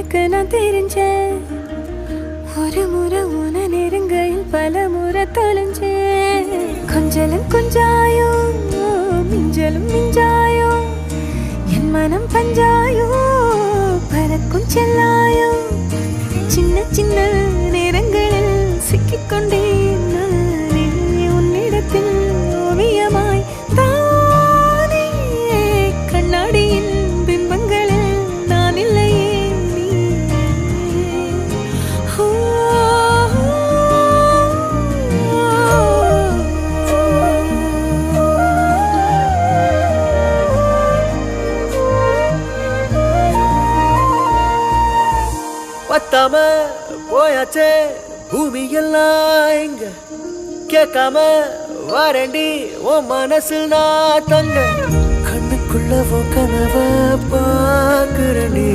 எனக்கு நான் தெரிஞ்சேன். ஒரு முறை உன நெருங்கையில் பல முறை தொலைஞ்சேன். கொஞ்சலும் கொஞ்சாயோ மிஞ்சலும் மிஞ்சாயோ என் மனம் பஞ்சாயோ பறக்கும் செல்லாயோ சின்ன சின்ன நேரங்களில் சிக்கிக்கொண்டேன் நானே உன்னிடத்தில் ஓவியமாய் தானே கண்ணாடியின் பிம்பங்களில் நான் இல்லையே நீ. பத்தாம போயாச்சே பூமி எல்லாம் இங்க கேட்காம வாரண்டி உன் மனசில் நான் தங்க கண்ணுக்குள்ள உன் கனவ பாக்குறண்டி